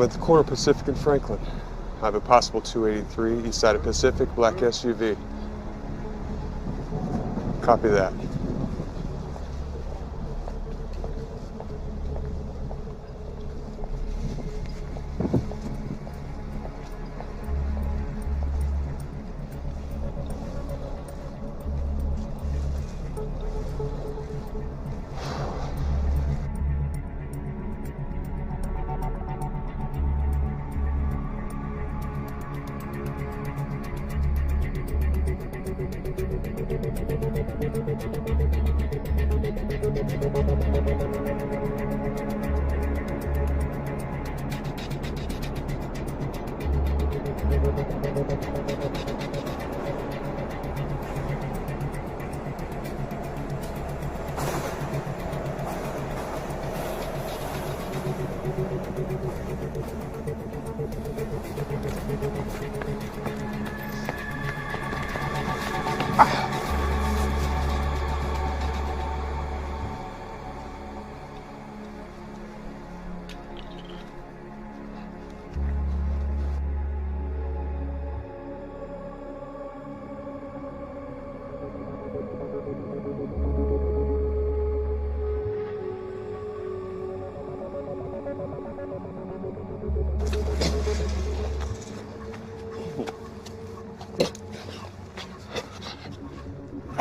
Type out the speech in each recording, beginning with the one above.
I'm at the corner of Pacific and Franklin. I have a possible 283, east side of Pacific, black SUV. Copy that.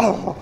Oh.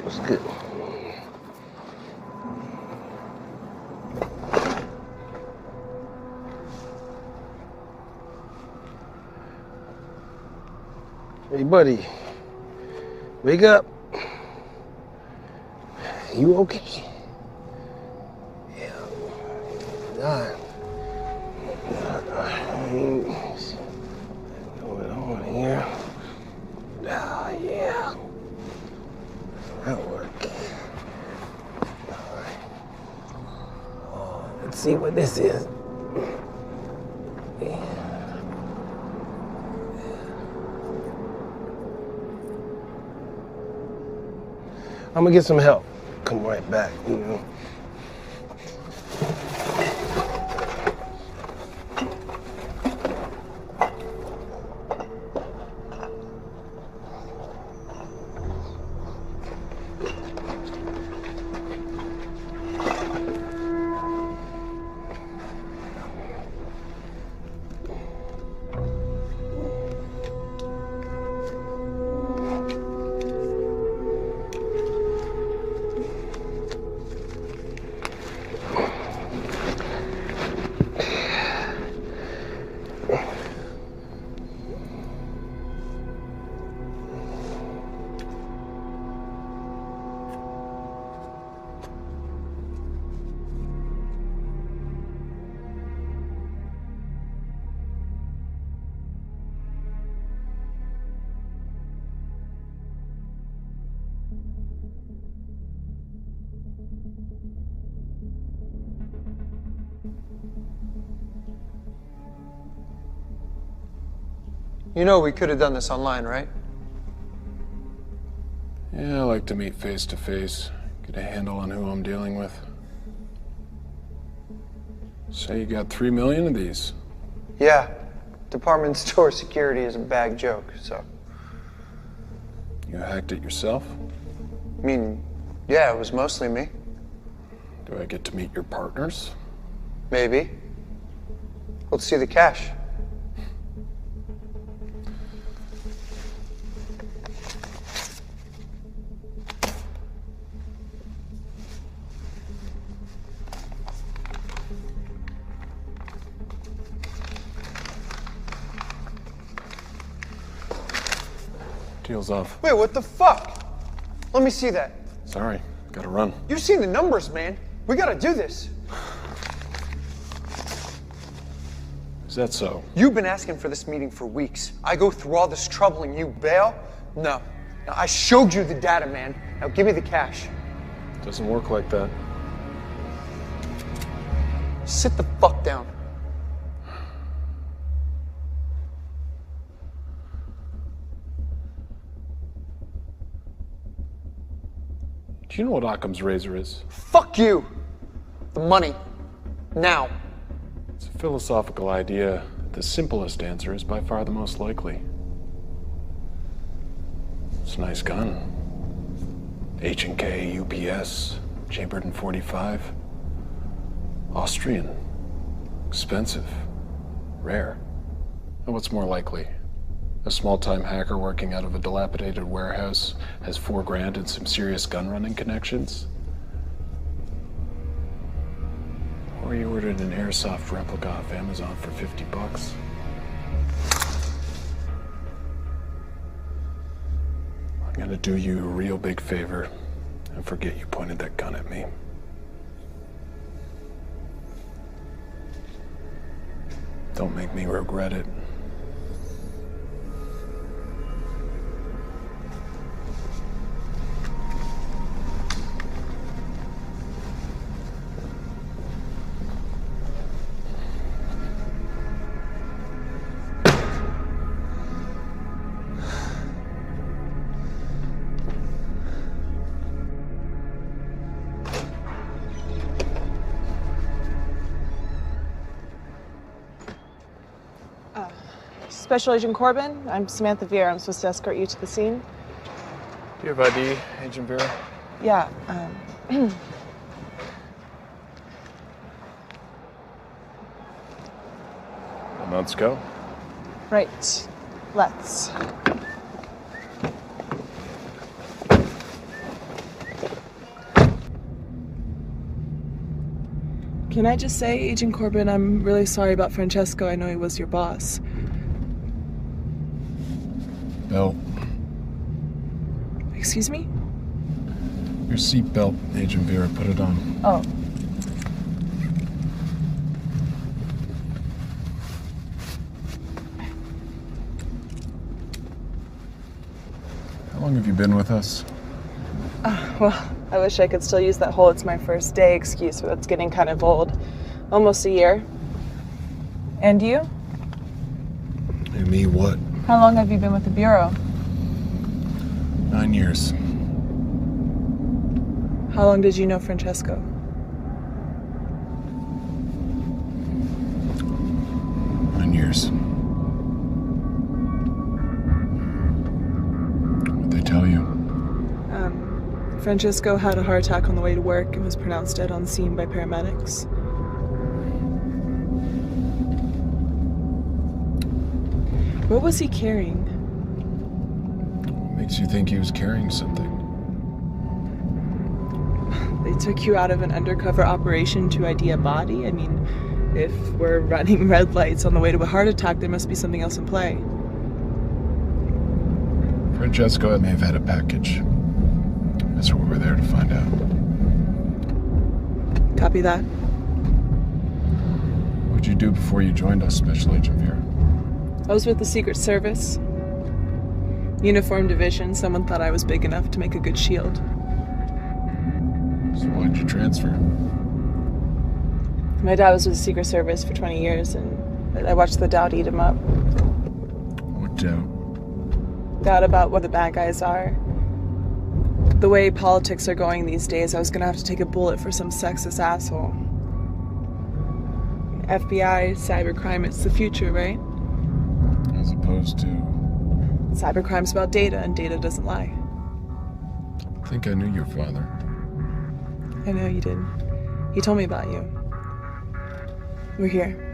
What's good? Hey, buddy. Wake up. You okay? Yeah. God. What's going on here? Ah, yeah. That'll work. All right. Oh, let's see what this is. Yeah. I'm gonna get some help. Come right back, you know. You know we could have done this online, right? Yeah, I like to meet face to face, get a handle on who I'm dealing with. Say you got 3 million of these. Yeah. Department store security is a bad joke, so. You hacked it yourself? I mean, yeah, it was mostly me. Do I get to meet your partners? Maybe. Let's see the cash. Deal's off. Wait, what the fuck? Let me see that. Sorry, gotta run. You've seen the numbers, man. We gotta do this. Is that so? You've been asking for this meeting for weeks. I go through all this trouble and you bail? No. Now, I showed you the data, man. Now give me the cash. Doesn't work like that. Sit the fuck down. Do you know what Occam's razor is? Fuck you. The money. Now. It's a philosophical idea. The simplest answer is by far the most likely. It's a nice gun. H&K, UPS, chambered in .45. Austrian. Expensive. Rare. And what's more likely? A small-time hacker working out of a dilapidated warehouse has $4 and some serious gun-running connections? Or you ordered an airsoft replica off Amazon for $50. I'm gonna do you a real big favor and forget you pointed that gun at me. Don't make me regret it. Special Agent Corbin, I'm Samantha Vera. I'm supposed to escort you to the scene. Do you have ID, Agent Vera? Yeah, Then let's go. right. Let's. Can I just say, Agent Corbin, I'm really sorry about Francesco. I know he was your boss. Belt. Excuse me? Your seatbelt, Agent Vera. Put it on. Oh. How long have you been with us? Well, I wish I could still use that whole "it's my first day" excuse, but that's getting kind of old. Almost a year. And you? And me what? How long have you been with the Bureau? 9 years. How long did you know Francesco? Years. What'd they tell you? Francesco had a heart attack on the way to work and was pronounced dead on scene by paramedics. What was he carrying? Makes you think he was carrying something. They took you out of an undercover operation to ID a body? I mean, if we're running red lights on the way to a heart attack, there must be something else in play. Francesco may have had a package. That's what we're there to find out. Copy that. What'd you do before you joined us, Special Agent Vera? I was with the Secret Service. Uniform Division. Someone thought I was big enough to make a good shield. So why'd you transfer? My dad was with the Secret Service for 20 years, and I watched the doubt eat him up. What doubt? Doubt about what the bad guys are. The way politics are going these days, I was gonna have to take a bullet for some sexist asshole. FBI, cybercrime, it's the future, right? As opposed to... Cybercrime's about data, and data doesn't lie. I think I knew your father. I know you did. He told me about you. We're here.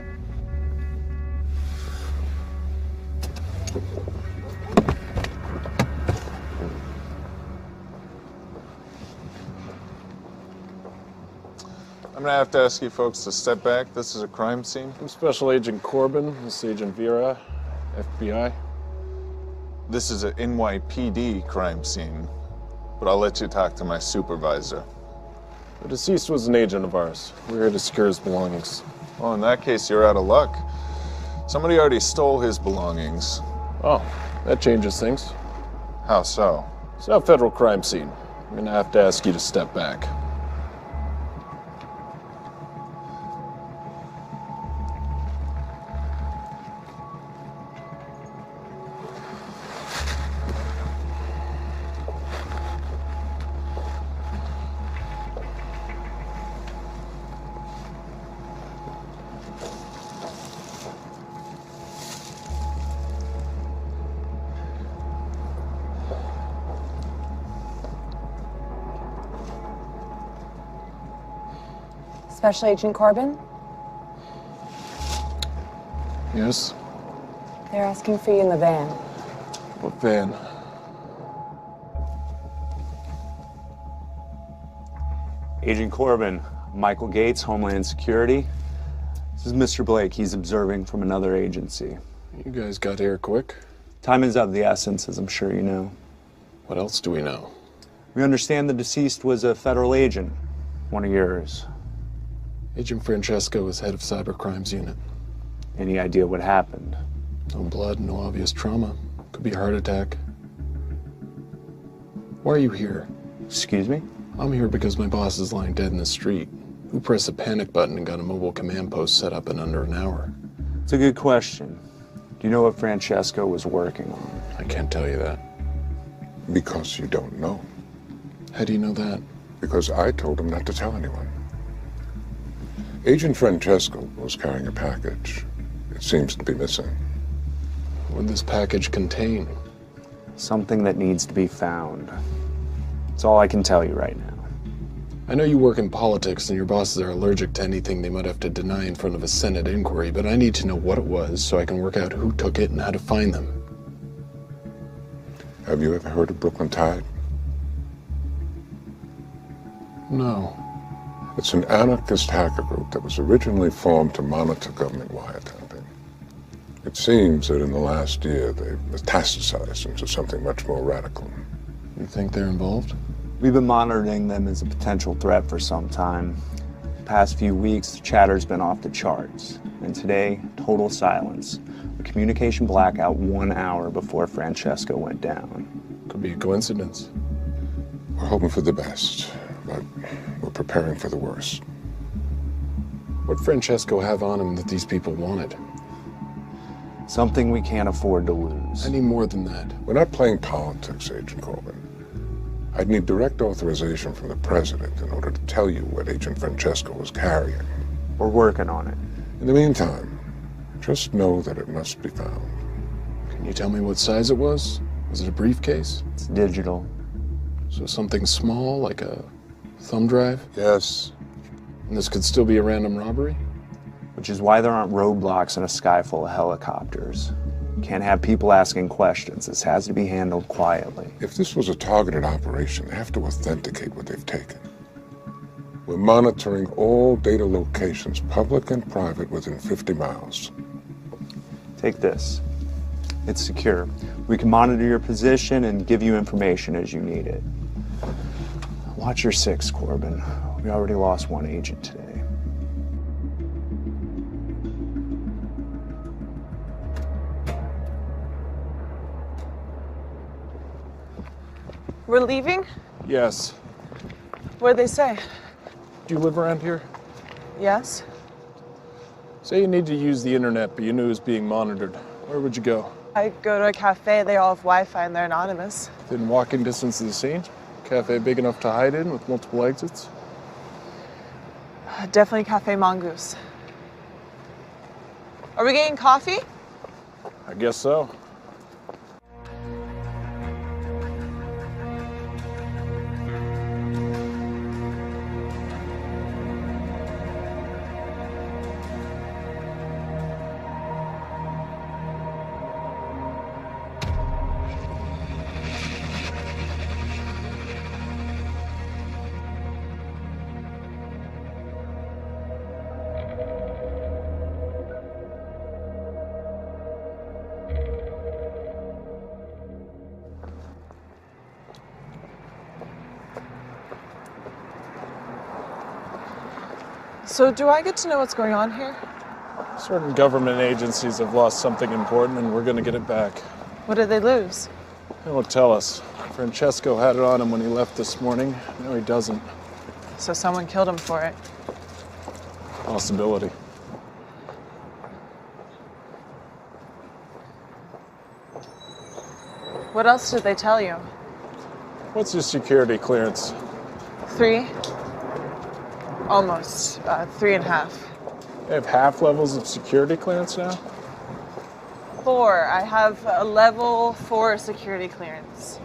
I'm gonna have to ask you folks to step back. This is a crime scene. I'm Special Agent Corbin. This is Agent Vera, FBI. This is an NYPD crime scene, but I'll let you talk to my supervisor. The deceased was an agent of ours. We're here to secure his belongings. Oh, in that case, you're out of luck. Somebody already stole his belongings. Oh, that changes things. How so? It's now a federal crime scene. I'm gonna have to ask you to step back. Special Agent Corbin? Yes? They're asking for you in the van. What van? Agent Corbin, Michael Gates, Homeland Security. This is Mr. Blake. He's observing from another agency. You guys got here quick. Time is of the essence, as I'm sure you know. What else do we know? We understand the deceased was a federal agent, one of yours. Agent Francesco was head of Cybercrimes Unit. Any idea what happened? No blood, no obvious trauma. Could be a heart attack. Why are you here? Excuse me? I'm here because my boss is lying dead in the street. Who pressed a panic button and got a mobile command post set up in under an hour? It's a good question. Do you know what Francesco was working on? I can't tell you that. Because you don't know. How do you know that? Because I told him not to tell anyone. Agent Francesco was carrying a package. It seems to be missing. What would this package contain? Something that needs to be found. That's all I can tell you right now. I know you work in politics and your bosses are allergic to anything they might have to deny in front of a Senate inquiry, but I need to know what it was so I can work out who took it and how to find them. Have you ever heard of Brooklyn Tide? No. It's an anarchist hacker group that was originally formed to monitor government wiretapping. It seems that in the last year they've metastasized into something much more radical. You think they're involved? We've been monitoring them as a potential threat for some time. The past few weeks, the chatter's been off the charts. And today, total silence. A communication blackout 1 hour before Francesco went down. Could be a coincidence. We're hoping for the best, but we're preparing for the worst. What'd Francesco have on him that these people wanted? Something we can't afford to lose. I need more than that. We're not playing politics, Agent Corbin. I'd need direct authorization from the president in order to tell you what Agent Francesco was carrying. We're working on it. In the meantime, just know that it must be found. Can you tell me what size it was? Was it a briefcase? It's digital. So something small, like a thumb drive? Yes. And this could still be a random robbery? Which is why there aren't roadblocks in a sky full of helicopters. Can't have people asking questions. This has to be handled quietly. If this was a targeted operation, they have to authenticate what they've taken. We're monitoring all data locations, public and private, within 50 miles. Take this. It's secure. We can monitor your position and give you information as you need it. Watch your six, Corbin. We already lost one agent today. We're leaving? Yes. What'd they say? Do you live around here? Yes? Say you need to use the internet, but you knew it was being monitored. Where would you go? I go to a cafe, they all have Wi-Fi and they're anonymous. Within walking distance of the scene? Cafe big enough to hide in with multiple exits? Definitely Cafe Mongoose. Are we getting coffee? I guess so. So do I get to know what's going on here? Certain government agencies have lost something important and we're gonna get it back. What did they lose? They won't tell us. Francesco had it on him when he left this morning. No, he doesn't. So someone killed him for it. Possibility. What else did they tell you? What's your security clearance? 3? Almost. 3.5. They have half levels of security clearance now? 4. I have a level 4 security clearance.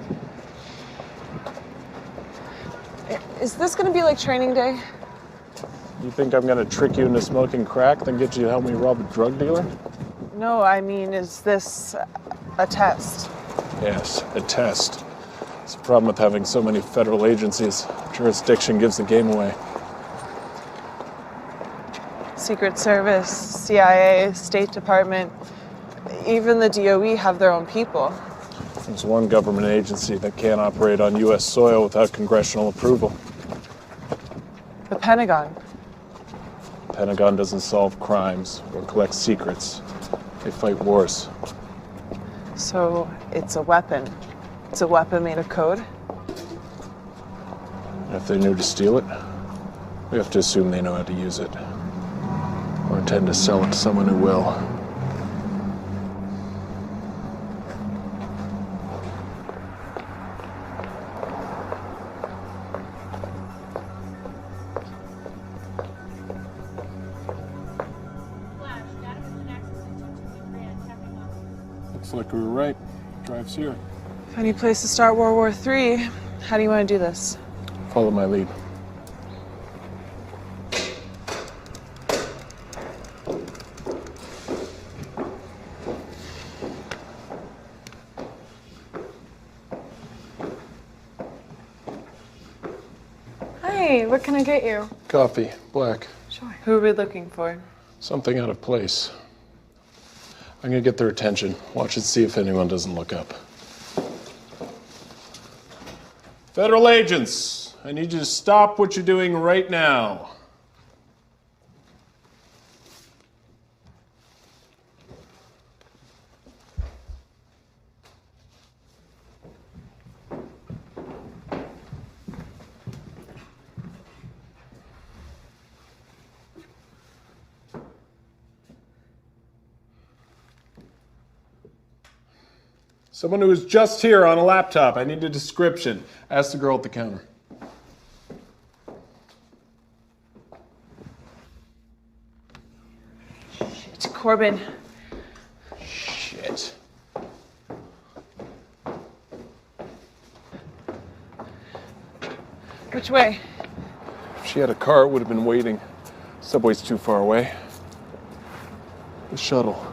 Is this gonna be like training day? You think I'm gonna trick you into smoking crack, then get you to help me rob a drug dealer? No, I mean, is this a test? Yes, a test. It's the problem with having so many federal agencies. Jurisdiction gives the game away. Secret Service, CIA, State Department, even the DOE have their own people. There's one government agency that can't operate on U.S. soil without congressional approval. The Pentagon. The Pentagon doesn't solve crimes or collect secrets. They fight wars. So it's a weapon. It's a weapon made of code? And if they knew to steal it, we have to assume they know how to use it. Or intend to sell it to someone who will. Looks like we were right. Drive's here. Funny place to start World War III. How do you want to do this? Follow my lead. Hey, what can I get you? Coffee, black. Sure. Who are we looking for? Something out of place. I'm gonna get their attention. Watch and see if anyone doesn't look up. Federal agents, I need you to stop what you're doing right now. Someone who was just here on a laptop. I need a description. Ask the girl at the counter. It's Corbin. Shit. Which way? If she had a car, it would have been waiting. Subway's too far away. The shuttle.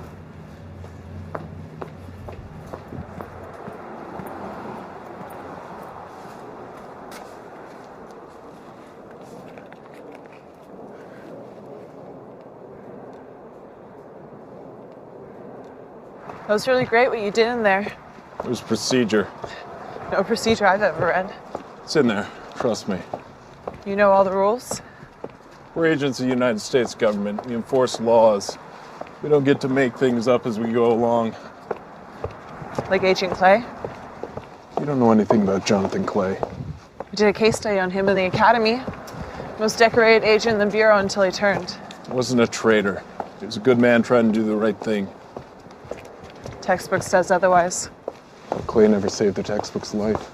That was really great what you did in there. It was procedure. No procedure I've ever read. It's in there. Trust me. You know all the rules? We're agents of the United States government. We enforce laws. We don't get to make things up as we go along. Like Agent Clay? You don't know anything about Jonathan Clay. We did a case study on him in the academy. Most decorated agent in the Bureau until he turned. He wasn't a traitor. He was a good man trying to do the right thing. Textbook says otherwise. Clay never saved the textbook's life.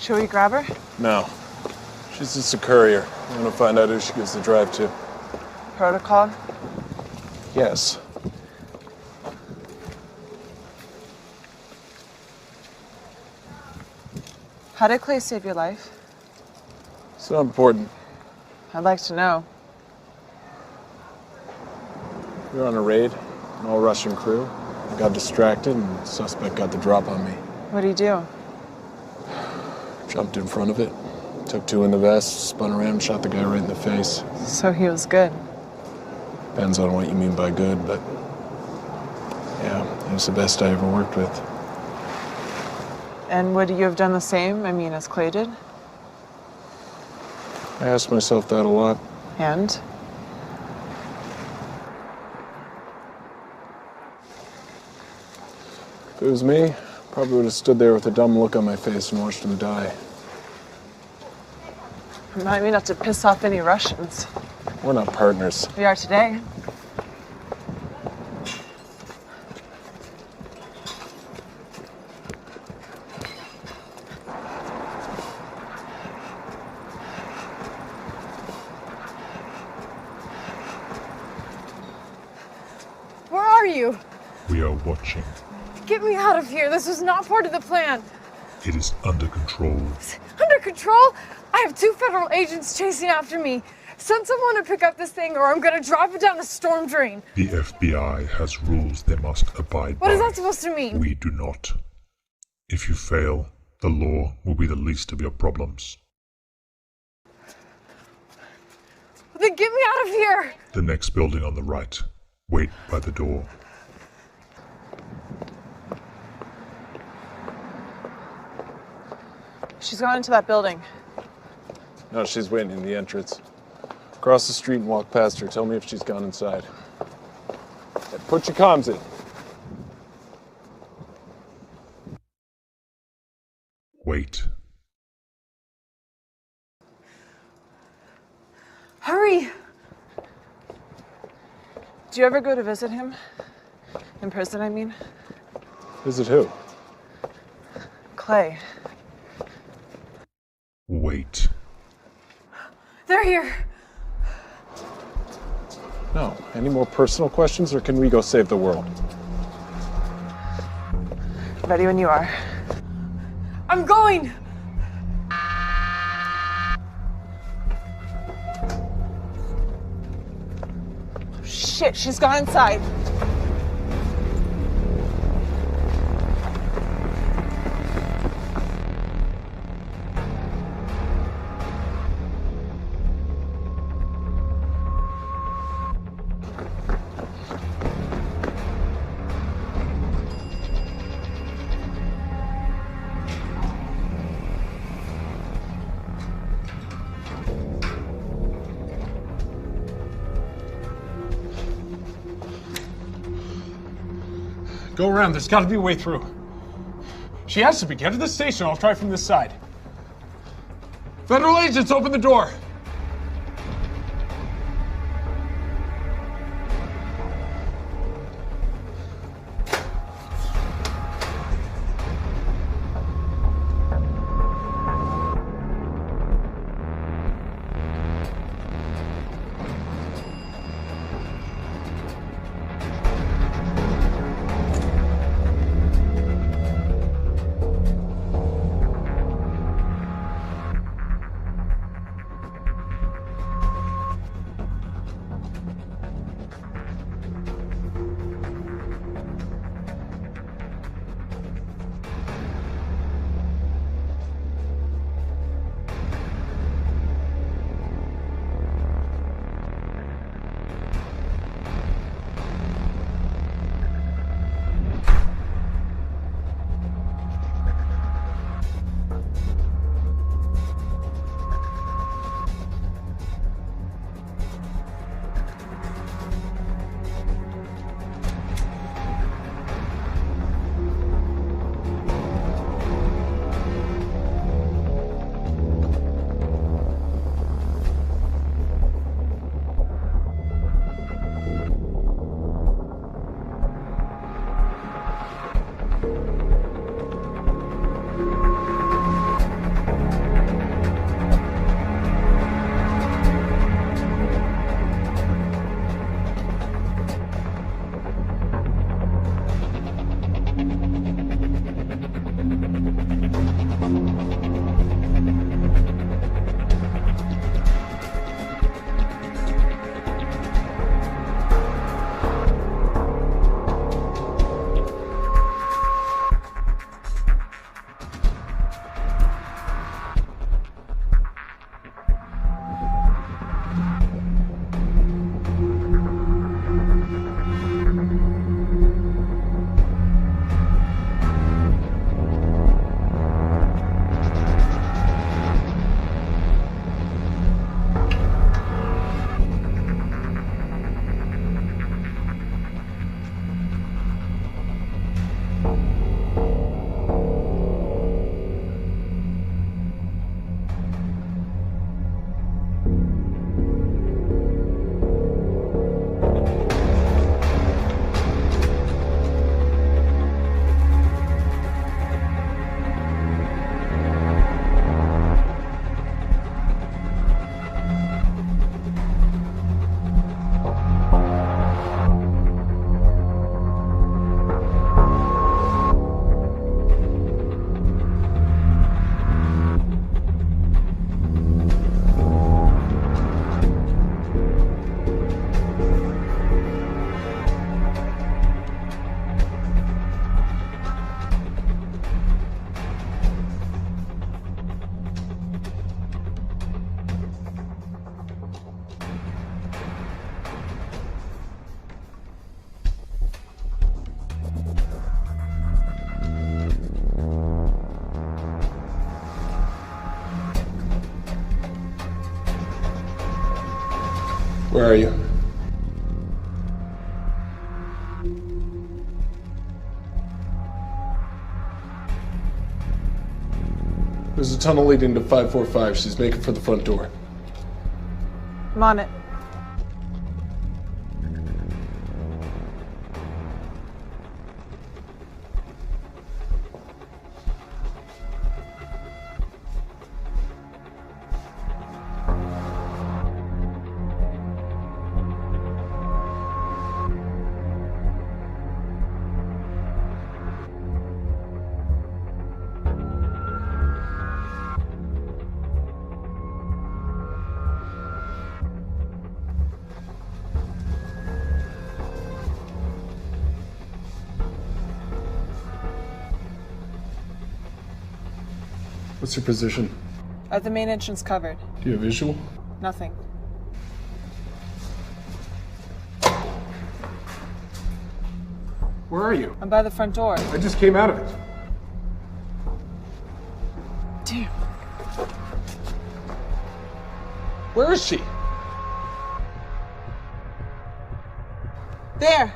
Should we grab her? No. She's just a courier. I'm gonna find out who she gives the drive to. Protocol? Yes. How did Clay save your life? It's not important. I'd like to know. We were on a raid, an all-Russian crew. I got distracted and the suspect got the drop on me. What do you do? Jumped in front of it, took two in the vest, spun around and shot the guy right in the face. So he was good. Depends on what you mean by good, but yeah, he was the best I ever worked with. And would you have done the same? I mean, as Clay did? I asked myself that a lot. And? If it was me, probably would have stood there with a dumb look on my face and watched him die. Remind me not to piss off any Russians. We're not partners. We are today. Where are you? We are watching. Get me out of here. This was not part of the plan. It is under control. Under control? I have 2 federal agents chasing after me. Send someone to pick up this thing or I'm gonna drop it down a storm drain. The FBI has rules they must abide by. What is that supposed to mean? We do not. If you fail, the law will be the least of your problems. Then get me out of here! The next building on the right. Wait by the door. She's gone into that building. No, she's waiting in the entrance. Cross the street and walk past her. Tell me if she's gone inside. Hey, put your comms in. Wait. Hurry! Do you ever go to visit him? In prison, I mean? Visit who? Clay. Wait. They're here. No. Any more personal questions, or can we go save the world? Ready when you are. I'm going! Shit, she's gone inside. Go around. There's got to be a way through. She has to be. Get to the station. I'll try from this side. Federal agents, open the door. Where are you? There's a tunnel leading to 545. She's making for the front door. I'm on it. What's your position? The main entrance covered. Do you have visual? Nothing. Where are you? I'm by the front door. I just came out of it. Damn. Where is she? There.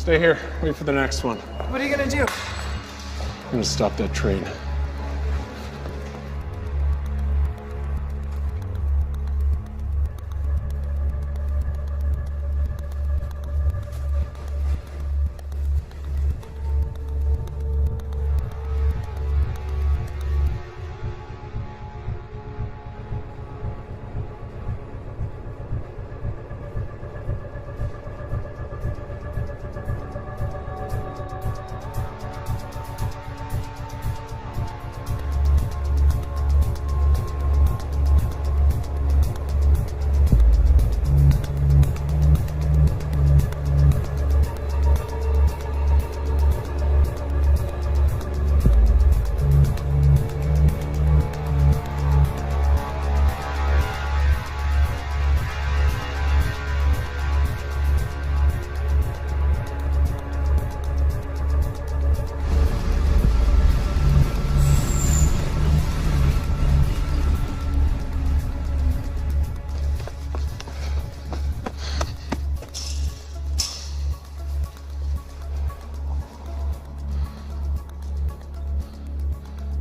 Stay here. Wait for the next one. What are you gonna do? I'm gonna stop that train.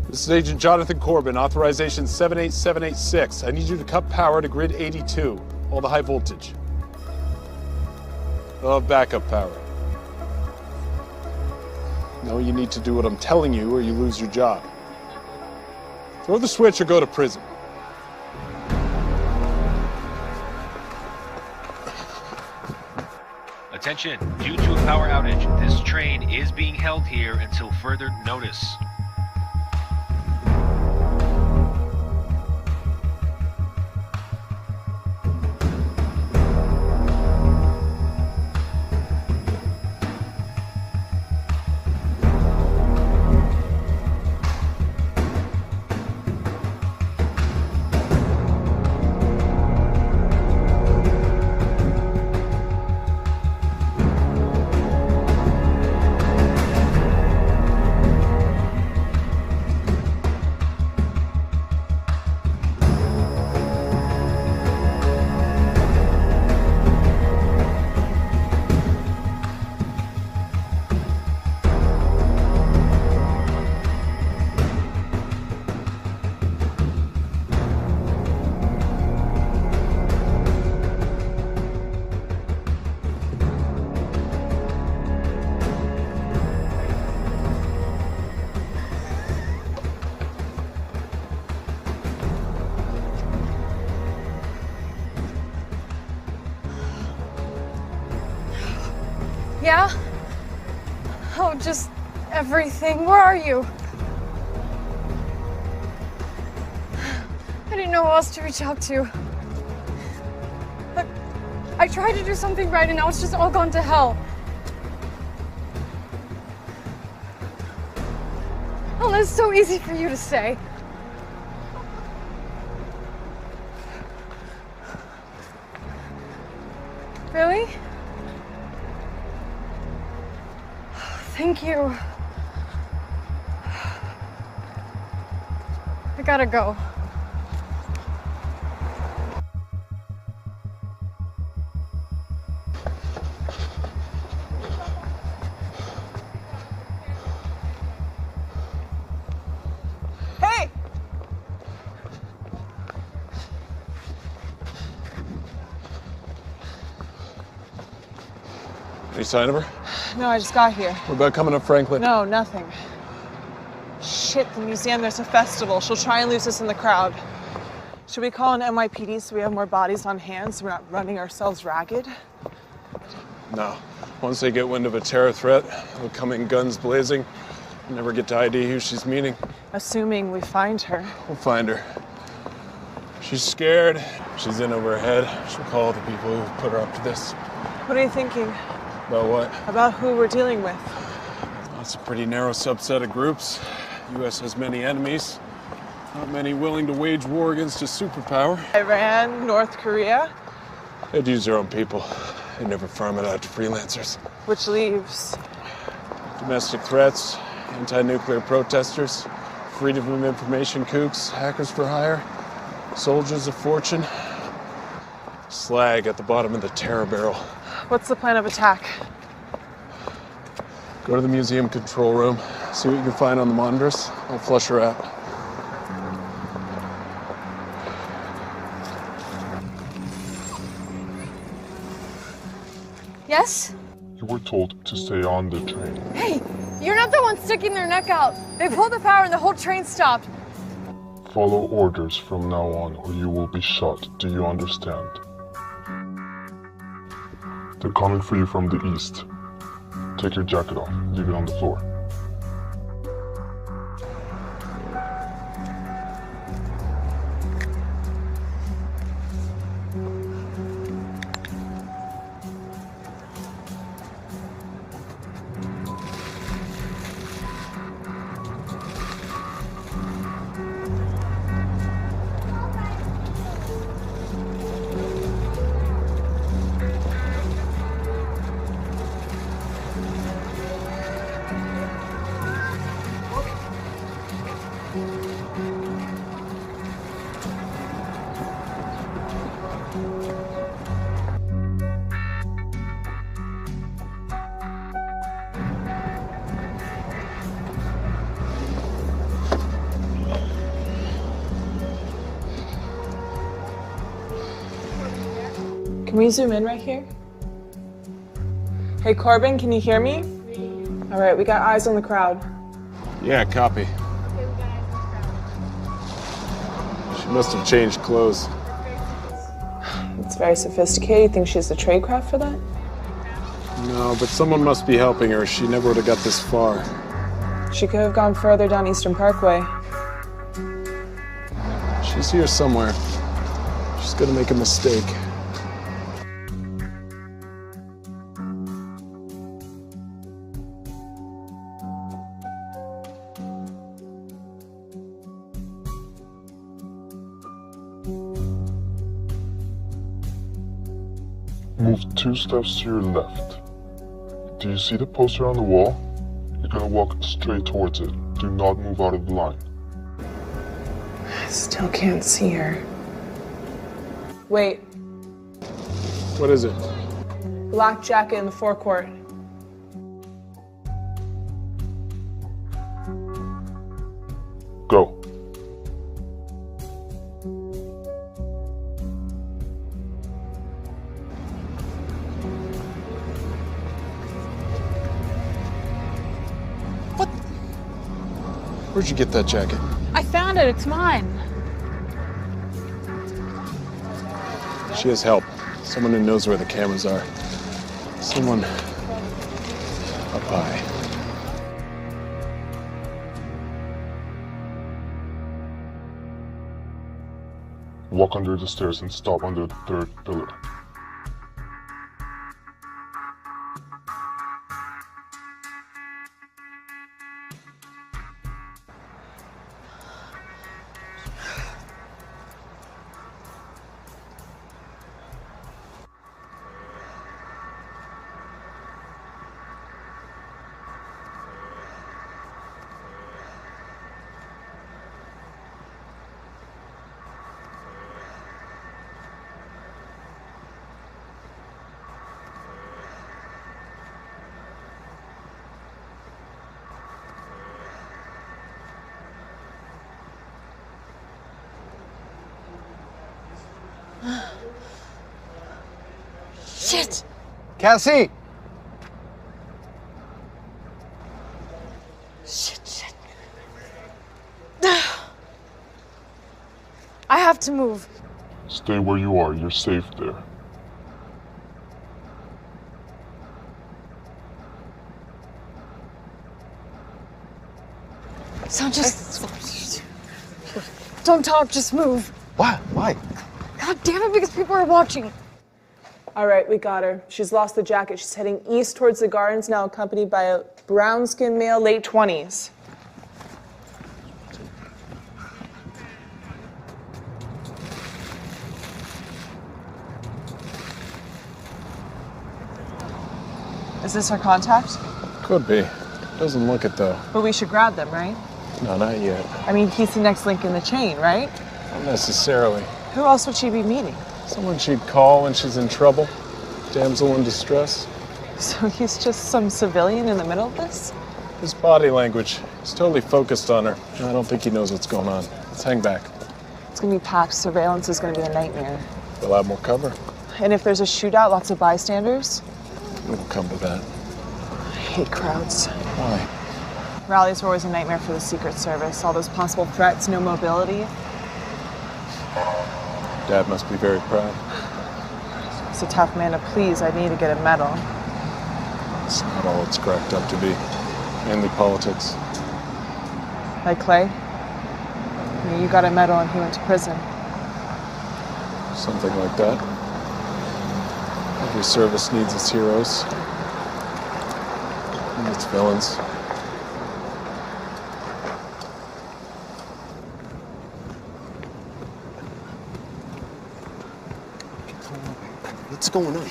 This is Agent Jonathan Corbin, authorization 78786. I need you to cut power to grid 82, all the high voltage. I'll have backup power. No, you need to do what I'm telling you or you lose your job. Throw the switch or go to prison. Attention, due to a power outage, this train is being held here until further notice. Yeah? Oh, just everything. Where are you? I didn't know who else to reach out to. Look, I tried to do something right and now it's just all gone to hell. Oh, that's so easy for you to say. Really? Thank you. I gotta go. Hey! Any sign of her? No, I just got here. What about coming up Franklin? No, nothing. Shit, the museum, there's a festival. She'll try and lose us in the crowd. Should we call an NYPD so we have more bodies on hand so we're not running ourselves ragged? No. Once they get wind of a terror threat, they'll come in guns blazing. Never get to ID who she's meeting. Assuming we find her. We'll find her. She's scared. She's in over her head. She'll call the people who put her up to this. What are you thinking? About what? About who we're dealing with. Well, it's a pretty narrow subset of groups. The U.S. has many enemies. Not many willing to wage war against a superpower. Iran, North Korea. They'd use their own people. They never farm it out to freelancers. Which leaves Domestic threats, anti-nuclear protesters, freedom of information kooks, hackers for hire, soldiers of fortune. Slag at the bottom of the terror barrel. What's the plan of attack? Go to the museum control room, see what you can find on the monitors. I'll flush her out. Yes? You were told to stay on the train. Hey, you're not the one sticking their neck out. They pulled the power and the whole train stopped. Follow orders from now on or you will be shot. Do you understand? They're coming for you from the east. Take your jacket off. Leave it on the floor. Can we zoom in right here? Hey, Corbin, can you hear me? All right, we got eyes on the crowd. Yeah, copy. She must have changed clothes. It's very sophisticated. You think she's the tradecraft for that? No, but someone must be helping her. She never would have got this far. She could have gone further down Eastern Parkway. She's here somewhere. She's gonna make a mistake. Move 2 steps to your left. Do you see the poster on the wall? You're gonna walk straight towards it. Do not move out of the line. I still can't see her. Wait, What is it? black jacket in the forecourt. Go. Where'd you get that jacket? I found it. It's mine. She has help. Someone who knows where the cameras are. Someone up high. Walk under the stairs and stop under the third pillar. Shit! Cassie! Shit. I have to move. Stay where you are. You're safe there. So just... Don't talk, just move. What? Why? God damn it, because people are watching. All right, we got her. She's lost the jacket. She's heading east towards the gardens, now accompanied by a brown-skinned male, late 20s. Is this our contact? Could be. Doesn't look it though. But we should grab them, right? No, not yet. I mean, he's the next link in the chain, right? Not necessarily. Who else would she be meeting? Someone she'd call when she's in trouble. Damsel in distress. So he's just some civilian in the middle of this? His body language. He's totally focused on her. I don't think he knows what's going on. Let's hang back. It's gonna be packed. Surveillance is gonna be a nightmare. We'll have more cover. And if there's a shootout, lots of bystanders? It'll come to that. I hate crowds. Why? Rallies are always a nightmare for the Secret Service. All those possible threats, no mobility. Dad must be very proud. He's a tough man to please. I need to get a medal. It's not all it's cracked up to be. Mainly politics. Like Clay? I mean, you got a medal and he went to prison. Something like that. Every service needs its heroes. And its villains. What's going on?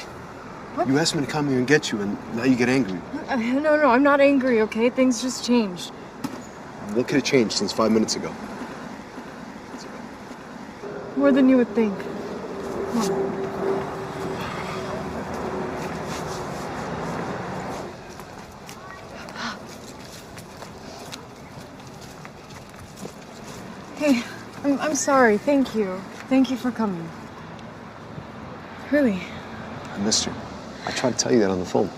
What? You asked me to come here and get you, and now you get angry. No, I'm not angry, okay? Things just changed. What could have changed since 5 minutes ago? More than you would think. Come on. Hey, I'm sorry. Thank you. Thank you for coming. Really. I missed you. I tried to tell you that on the phone.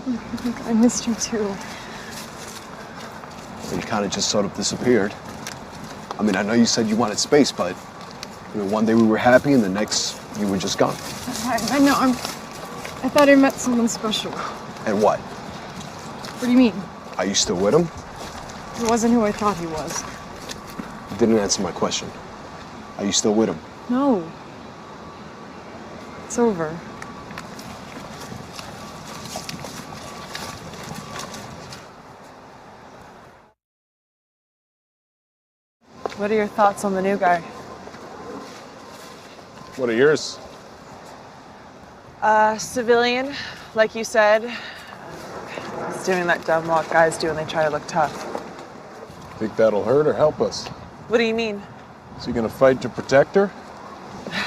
I missed you too. You kind of just sort of disappeared. I mean, I know you said you wanted space, but you know, one day we were happy, and the next you were just gone. I know. I thought I met someone special. And what? What do you mean? Are you still with him? He wasn't who I thought he was. You didn't answer my question. Are you still with him? No. It's over. What are your thoughts on the new guy? What are yours? Civilian, like you said. He's doing that dumb walk guys do when they try to look tough. Think that'll hurt or help us? What do you mean? Is he gonna fight to protect her?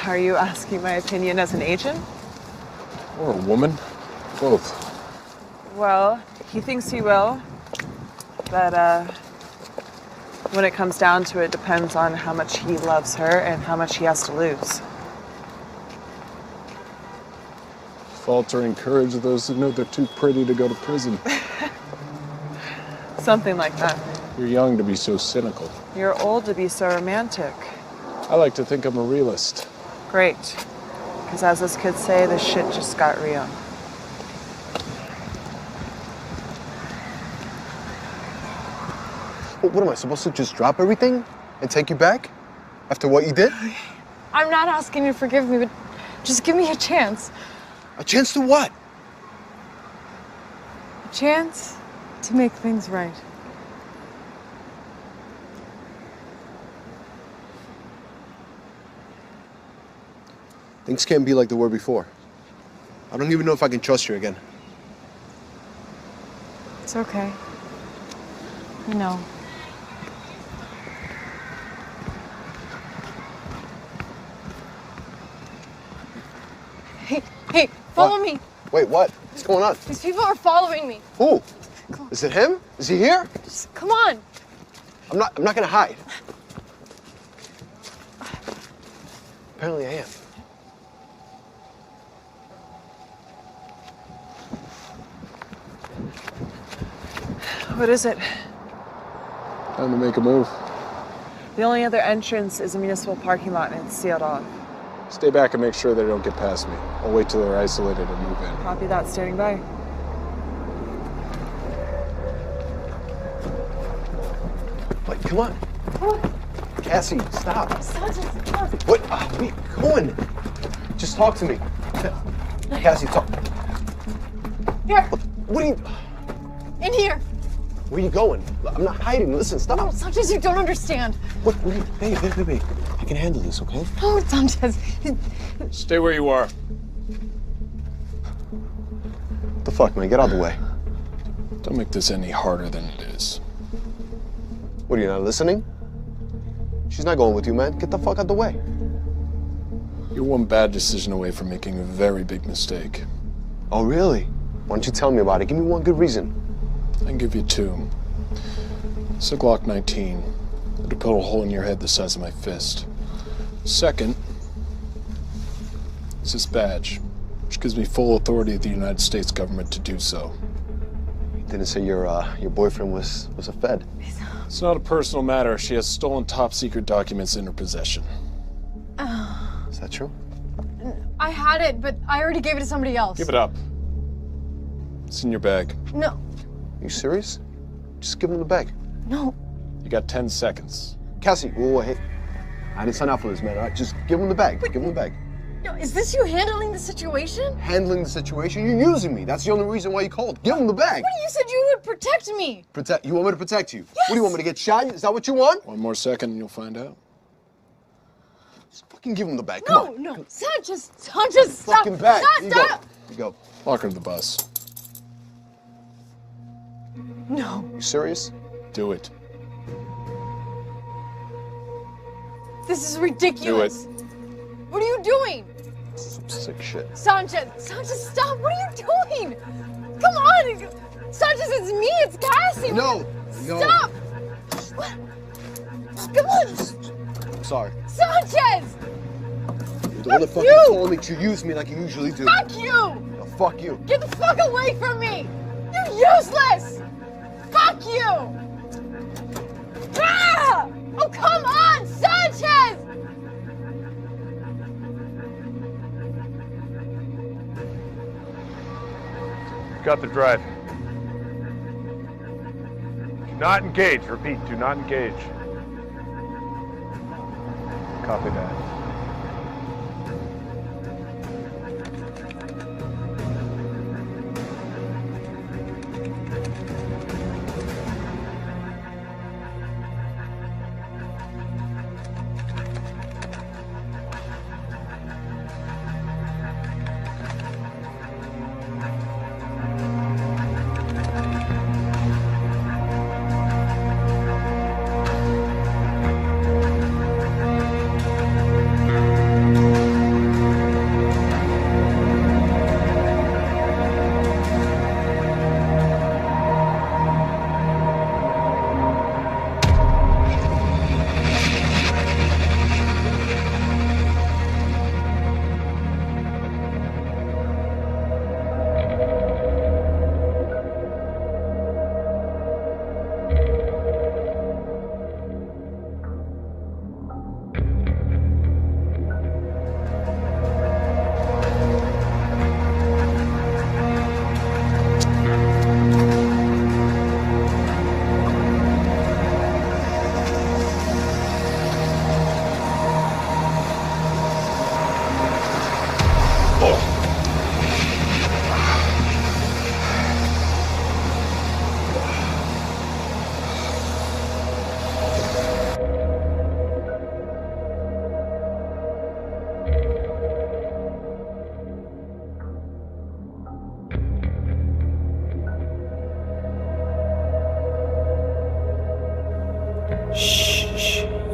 Are you asking my opinion as an agent? Or a woman? Both. Well, he thinks he will. But, when it comes down to it, depends on how much he loves her and how much he has to lose. Faltering courage of those who know they're too pretty to go to prison. Something like that. You're young to be so cynical. You're old to be so romantic. I like to think I'm a realist. Great. Because as those kids say, the shit just got real. What am I supposed to just drop everything and take you back? After what you did? I'm not asking you to forgive me, but just give me a chance. A chance to what? A chance to make things right. Things can't be like they were before. I don't even know if I can trust you again. It's okay. I know. Hey, follow me. Wait, what? What's going on? These people are following me. Who? Is it him? Is he here? Just come on. I'm not gonna hide. Apparently I am. What is it? Time to make a move. The only other entrance is a municipal parking lot and it's sealed off. Stay back and make sure they don't get past me. I'll wait till they're isolated and move in. Copy that, standing by. Wait, come on. Cassie, stop. Sanchez, What? Where you going? Just talk to me. Cassie, talk. Here. What are you... In here. Where are you going? I'm not hiding. Listen, stop. No, Sanchez, you don't understand. What are you... Babe. I can handle this, okay? No, Sanchez. Stay where you are. What the fuck, man? Get out of the way. Don't make this any harder than it is. What, are you not listening? She's not going with you, man. Get the fuck out the way. You're one bad decision away from making a very big mistake. Oh, really? Why don't you tell me about it? Give me one good reason. I can give you two. It's a Glock 19. It'll put a hole in your head the size of my fist. Second, is this badge, which gives me full authority of the United States government to do so. You didn't say your boyfriend was a Fed. It's not a personal matter. She has stolen top secret documents in her possession. Is that true? I had it, but I already gave it to somebody else. Give it up. It's in your bag. No. You serious? Just give him the bag. No. You got 10 seconds. Cassie, whoa, hey. I didn't sign up for this, man. All right, just give him the bag. Give him the bag. No, is this you handling the situation? Handling the situation? You're using me. That's the only reason why you called. Give him the bag. What? You said you would protect me. Protect? You want me to protect you? Yes. What do you want me to get shot? Is that what you want? One more second and you'll find out. Just fucking give him the bag. Come on. No. Sanchez, stop. Fucking bag. Stop, Here you stop. go. Here you go. Lock her in the bus. No. You serious? Do it. This is ridiculous. Do it. What are you doing? Some sick shit. Sanchez, stop. What are you doing? Come on. Sanchez, it's me. It's Cassie. No. Stop. What? Come on. I'm sorry. Sanchez. You're the one that fucking you. told me to use me like you usually do. Fuck you. No, fuck you. Get the fuck away from me. You're useless. Fuck you. Ah! Oh, come on, Sanchez. Got the drive. Do not engage. Repeat, do not engage. Copy that.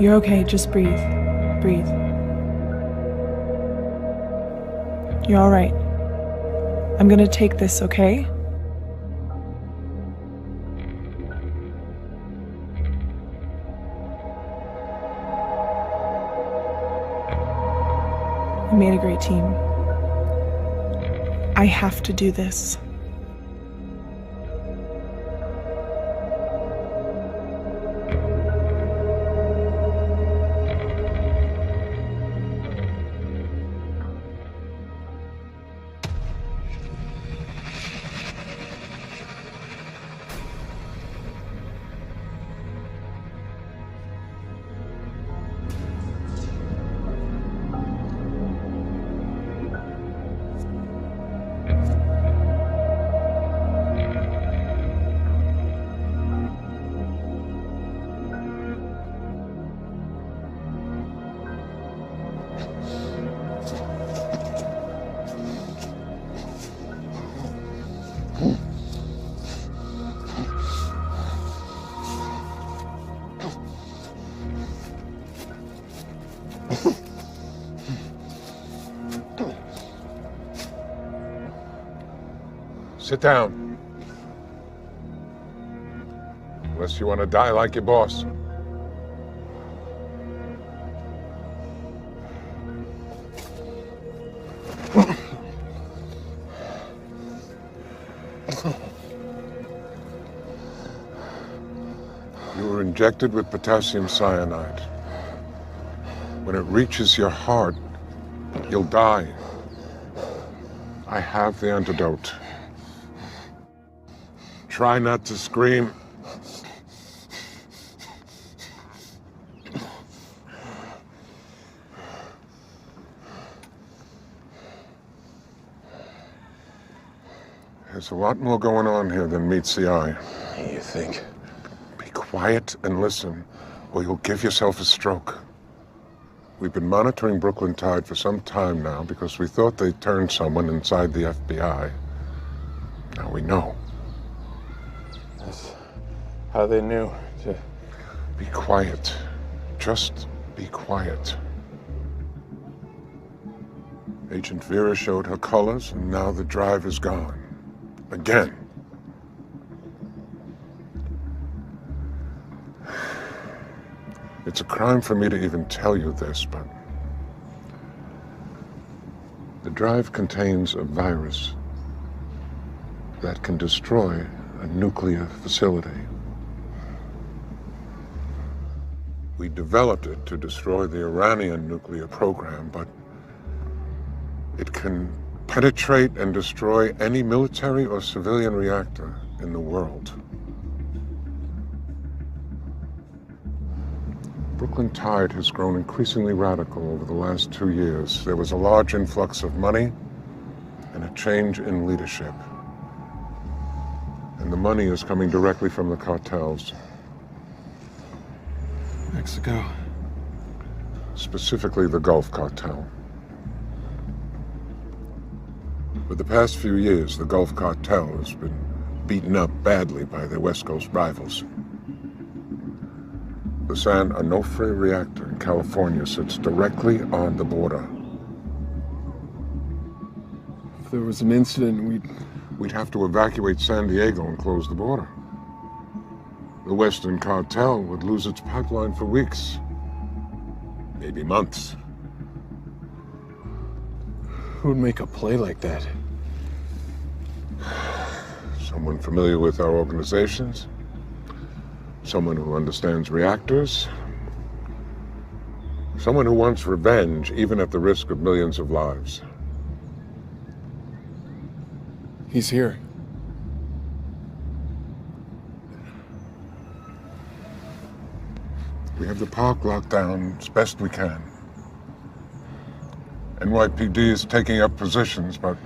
You're okay, just breathe. Breathe. You're all right. I'm gonna take this, okay? We made a great team. I have to do this. Sit down. Unless you want to die like your boss. You were injected with potassium cyanide. When it reaches your heart, you'll die. I have the antidote. Try not to scream. There's a lot more going on here than meets the eye. You think? Be quiet and listen, or you'll give yourself a stroke. We've been monitoring Brooklyn Tide for some time now because we thought they turned someone inside the FBI. Now we know. That's how they knew to... Be quiet. Just be quiet. Agent Vera showed her colors, and now the drive is gone. Again. It's a crime for me to even tell you this, but the drive contains a virus that can destroy a nuclear facility. We developed it to destroy the Iranian nuclear program, but it can penetrate and destroy any military or civilian reactor in the world. Brooklyn Tide has grown increasingly radical over the last 2 years. There was a large influx of money and a change in leadership. And the money is coming directly from the cartels. Mexico. Specifically the Gulf Cartel. For the past few years, the Gulf Cartel has been beaten up badly by their West Coast rivals. The San Onofre reactor in California sits directly on the border. If there was an incident, we'd have to evacuate San Diego and close the border. The Western Cartel would lose its pipeline for weeks, maybe months. Who'd make a play like that? Someone familiar with our organizations. Someone who understands reactors. Someone who wants revenge, even at the risk of millions of lives. He's here. We have the park locked down as best we can. NYPD is taking up positions, but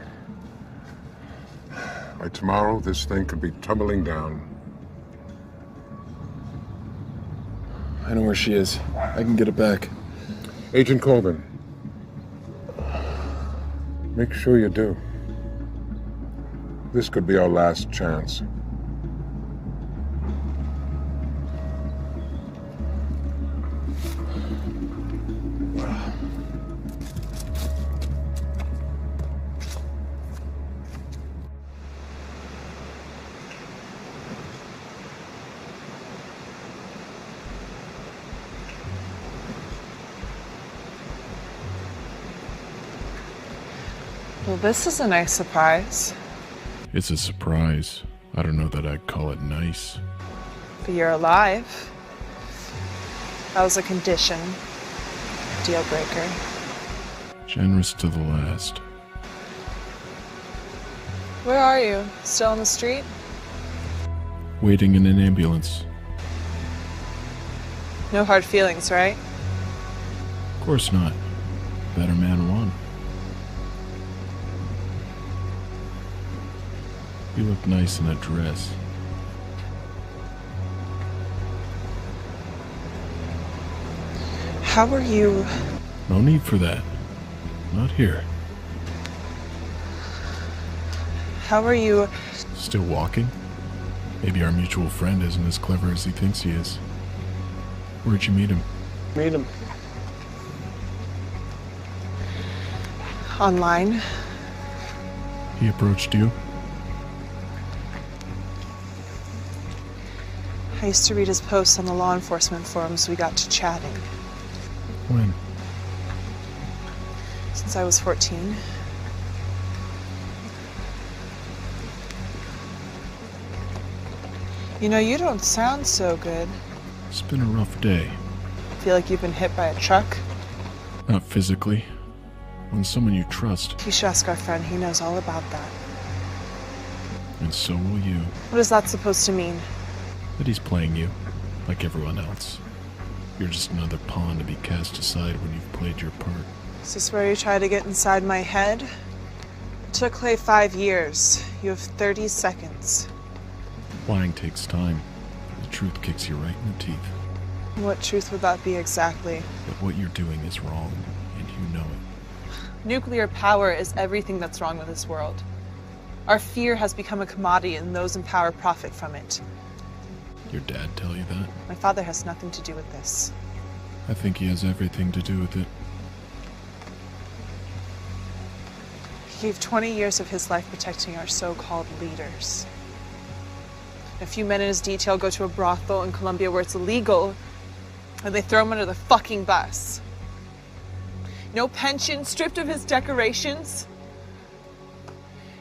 by tomorrow, this thing could be tumbling down. I know where she is. I can get it back. Agent Corbin, make sure you do. This could be our last chance. Well, this is a nice surprise. It's a surprise. I don't know that I'd call it nice. But you're alive. That was a condition. Deal breaker. Generous to the last. Where are you? Still on the street? Waiting in an ambulance. No hard feelings, right? Of course not. Better man won. You look nice in a dress. How are you? No need for that. Not here. How are you? Still walking? Maybe our mutual friend isn't as clever as he thinks he is. Where'd you meet him? Meet him. Online. He approached you? I used to read his posts on the law enforcement forums. We got to chatting. When? Since I was 14. You know, you don't sound so good. It's been a rough day. Feel like you've been hit by a truck? Not physically. When someone you trust. You should ask our friend. He knows all about that. And so will you. What is that supposed to mean? That he's playing you, like everyone else. You're just another pawn to be cast aside when you've played your part. Is this where you try to get inside my head? It took Clay 5 years. You have 30 seconds. Lying takes time. The truth kicks you right in the teeth. What truth would that be exactly? But what you're doing is wrong, and you know it. Nuclear power is everything that's wrong with this world. Our fear has become a commodity, and those in power profit from it. Your dad tell you that? My father has nothing to do with this. I think he has everything to do with it. He gave 20 years of his life protecting our so-called leaders. A few men in his detail go to a brothel in Colombia where it's illegal, and they throw him under the fucking bus. No pension, stripped of his decorations.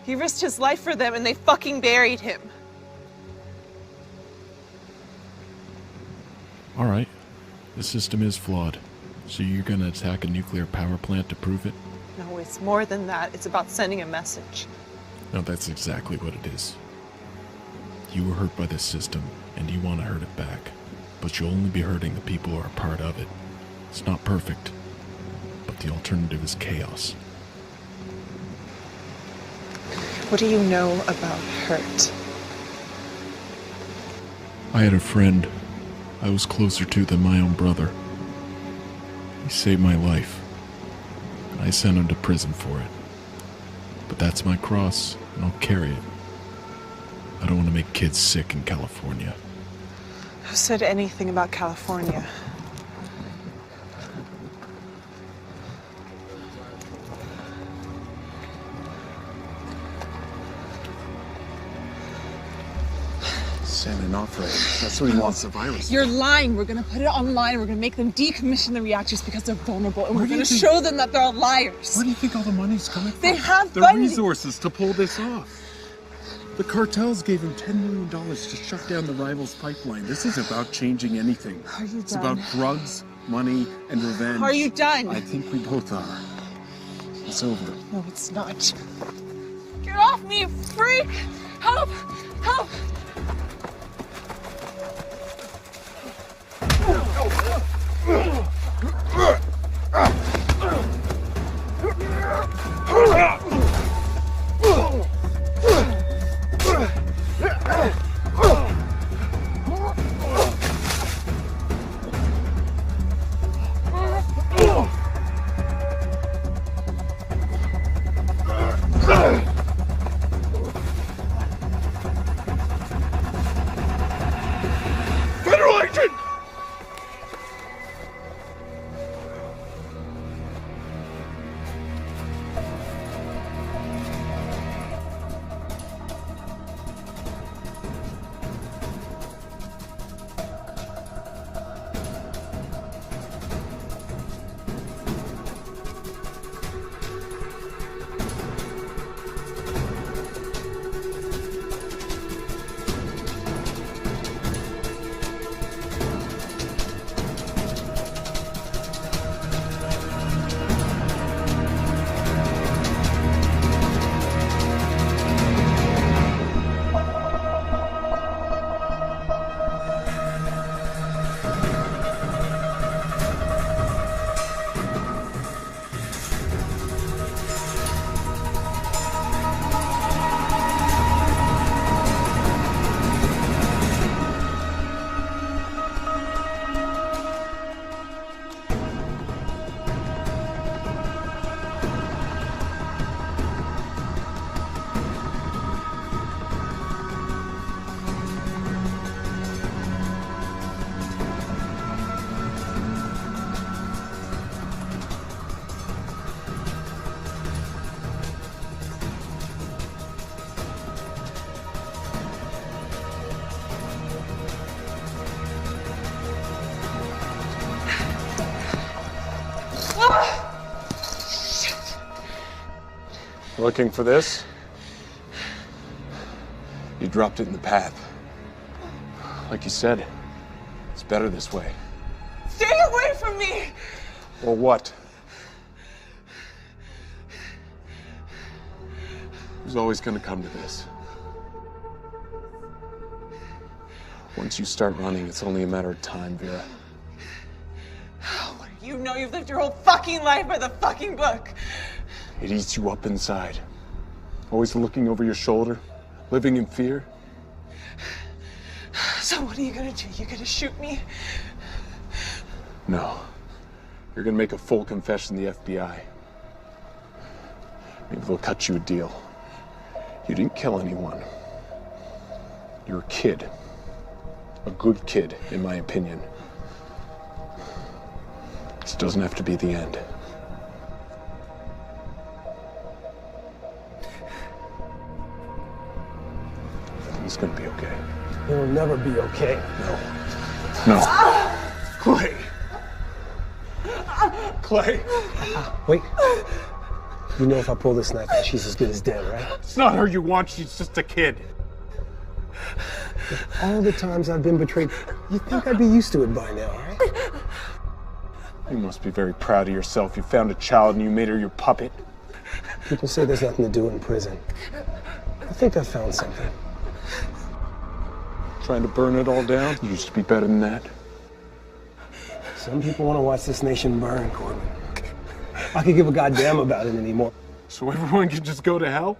He risked his life for them, and they fucking buried him. All right. The system is flawed. So you're gonna attack a nuclear power plant to prove it? No, it's more than that. It's about sending a message. No, that's exactly what it is. You were hurt by this system, and you want to hurt it back. But you'll only be hurting the people who are part of it. It's not perfect, but the alternative is chaos. What do you know about hurt? I had a friend I was closer to than my own brother. He saved my life, and I sent him to prison for it. But that's my cross, and I'll carry it. I don't want to make kids sick in California. Who said anything about California? San Onofre. That's what he wants, the virus. You're lying. We're gonna put it online. We're gonna make them decommission the reactors because they're vulnerable, and we're gonna show them that they're all liars. Where do you think all the money's coming from? They have the funding. resources to pull this off. The cartels gave him $10 million to shut down the rivals' pipeline. This isn't about changing anything. Are you It's done? about drugs, money, and revenge. Are you done? I think we both are. It's over. No, it's not. Get off me, you freak! Help! Help! Looking for this? You dropped it in the path. Like you said, it's better this way. Stay away from me! Or what? It was always going to come to this. Once you start running, it's only a matter of time, Vera. What do you know? You've lived your whole fucking life by the fucking book. It eats you up inside. Always looking over your shoulder, living in fear. So what are you gonna do? You gonna shoot me? No. You're gonna make a full confession to the FBI. Maybe they'll cut you a deal. You didn't kill anyone. You're a kid. A good kid, in my opinion. This doesn't have to be the end. Everything's gonna be okay. It'll never be okay. No. Clay! Clay! Wait. You know if I pull this knife out, she's as good as dead, right? It's not her you want, she's just a kid. All the times I've been betrayed, you'd think I'd be used to it by now, right? You must be very proud of yourself. You found a child and you made her your puppet. People say there's nothing to do in prison. I think I found something. Trying to burn it all down? You used to be better than that. Some people want to watch this nation burn, Corbin. I could give a goddamn about it anymore. So everyone can just go to hell?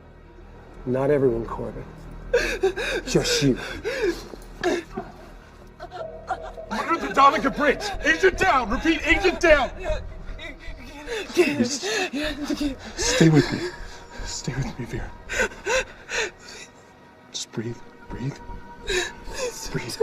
Not everyone, Corbin. Just you. Under the Donica Bridge! Agent down! Repeat, agent down! Please. Stay with me. Stay with me, Vera. Just breathe. Breathe. Breathe.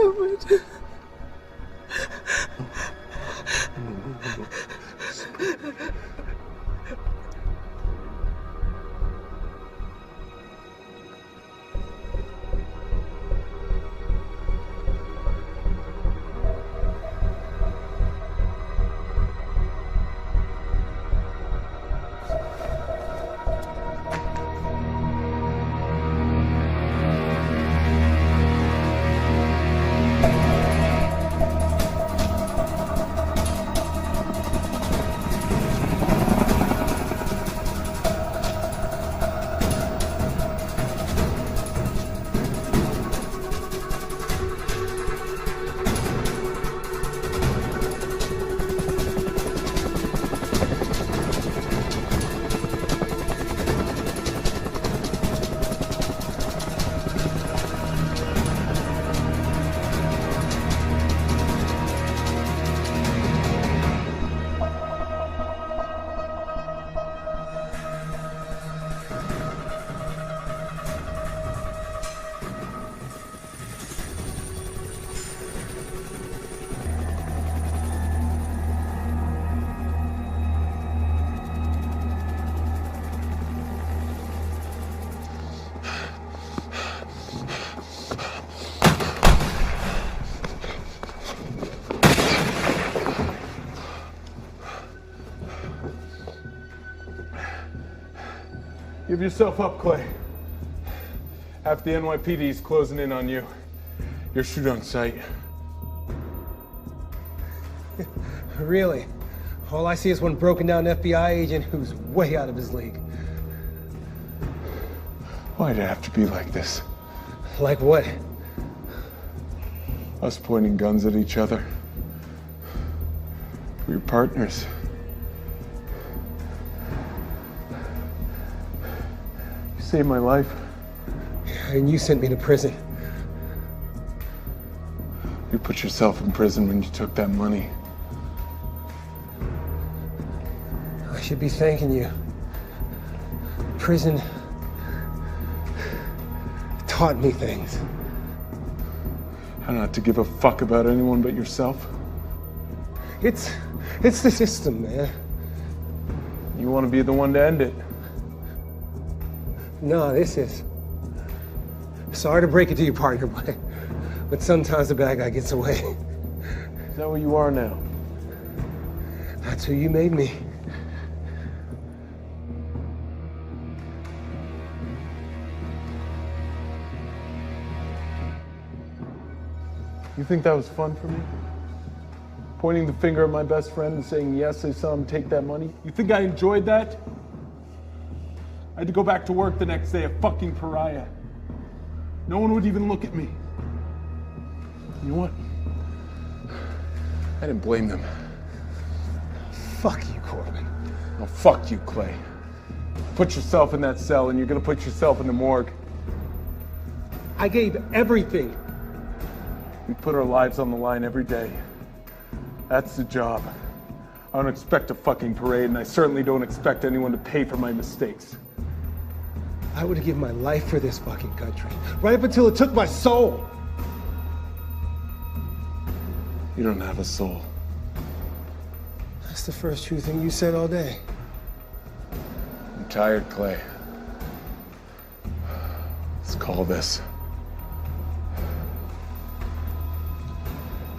Give yourself up, Clay. Half the NYPD's closing in on you. You're shoot on sight. Really? All I see is one broken down FBI agent who's way out of his league. Why'd it have to be like this? Like what? Us pointing guns at each other. We're partners. You saved my life. And you sent me to prison. You put yourself in prison when you took that money. I should be thanking you. Prison taught me things. How not to give a fuck about anyone but yourself? It's the system, man. You want to be the one to end it. No, this is. Sorry to break it to you, partner, but sometimes the bad guy gets away. Is that what you are now? That's who you made me. You think that was fun for me? Pointing the finger at my best friend and saying, yes, I saw him take that money? You think I enjoyed that? I had to go back to work the next day, a fucking pariah. No one would even look at me. You know what? I didn't blame them. Fuck you, Corbin. Oh, fuck you, Clay. Put yourself in that cell and you're gonna put yourself in the morgue. I gave everything. We put our lives on the line every day. That's the job. I don't expect a fucking parade, and I certainly don't expect anyone to pay for my mistakes. I would have given my life for this fucking country, right up until it took my soul. You don't have a soul. That's the first true thing you said all day. I'm tired, Clay. Let's call this.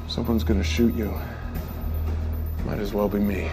Someone's gonna shoot you. Might as well be me.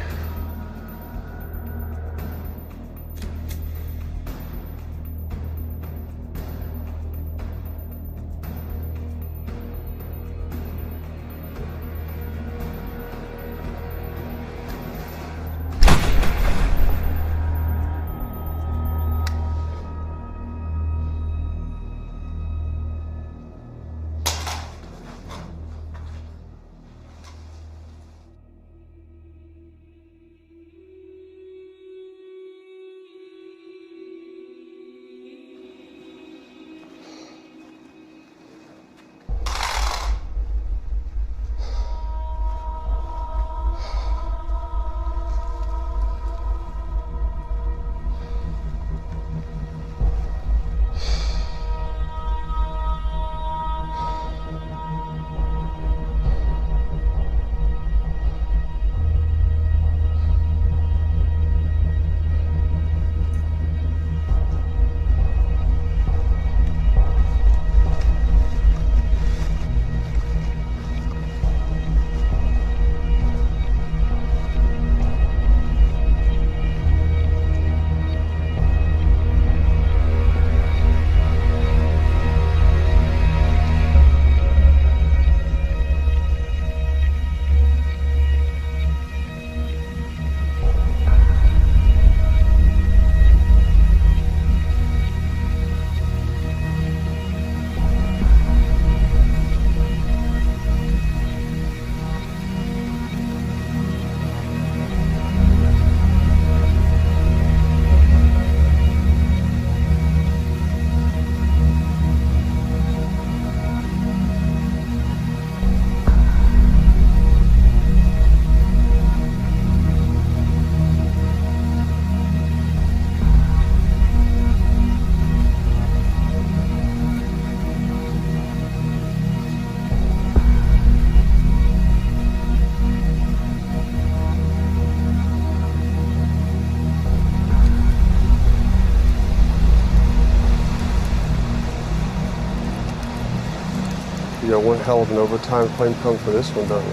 You got one hell of an overtime claim coming for this one, don't you?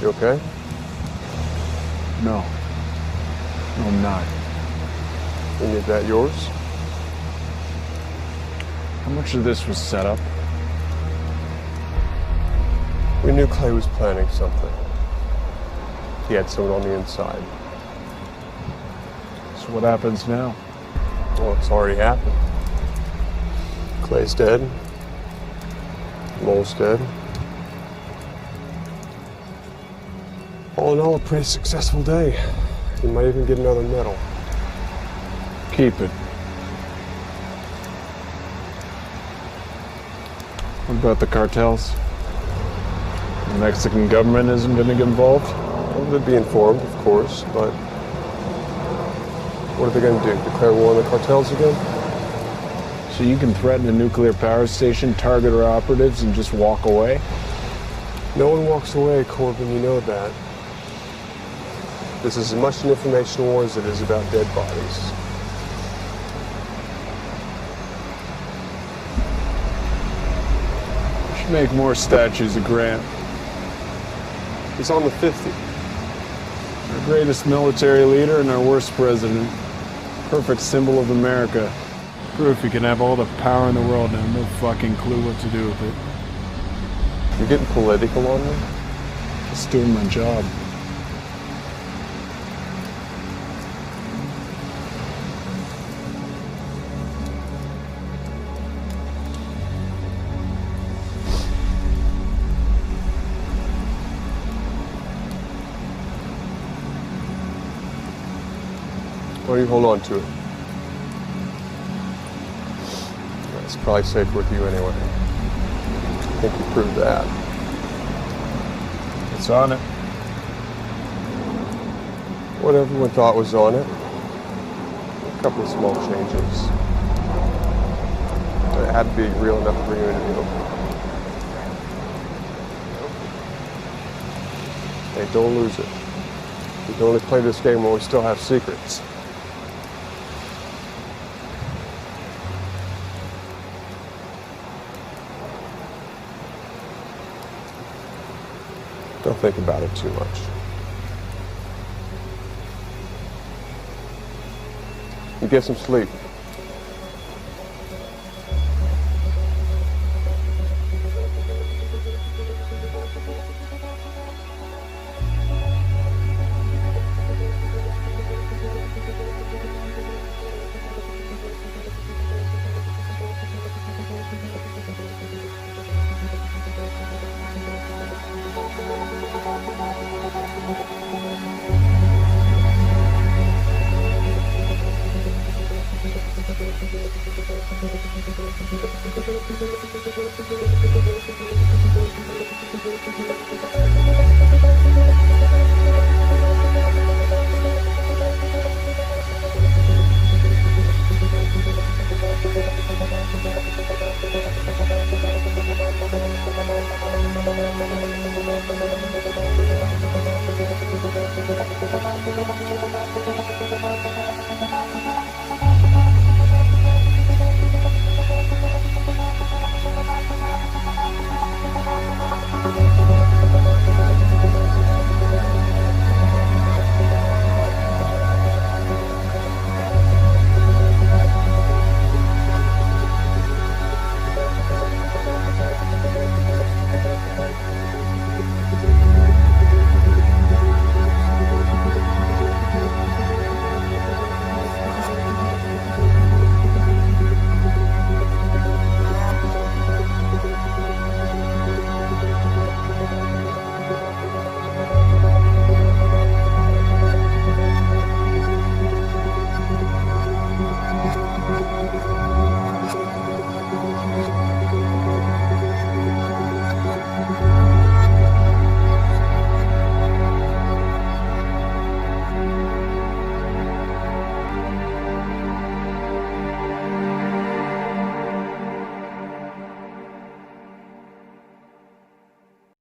You okay? No. No, I'm not. And is that yours? How much of this was set up? We knew Clay was planning something. He had someone on the inside. So what happens now? Well, it's already happened. Clay's dead. Mole's dead. All in all, a pretty successful day. You might even get another medal. Keep it. What about the cartels? The Mexican government isn't going to get involved? Well, they'd be informed, of course, but what are they going to do? Declare war on the cartels again? So you can threaten a nuclear power station, target our operatives, and just walk away? No one walks away, Corbin, you know that. This is as much an information war as it is about dead bodies. We should make more statues of Grant. He's on the 50. Our greatest military leader and our worst president. Perfect symbol of America. Proof you can have all the power in the world and have no fucking clue what to do with it. You're getting political on me? Just doing my job. Why don't you hold on to it? It's probably safe with you anyway. I think you proved that. It's on it. What everyone thought was on it. A couple of small changes. But it had to be real enough to bring you into the open. Hey, don't lose it. We can only play this game when we still have secrets. Don't think about it too much. You get some sleep.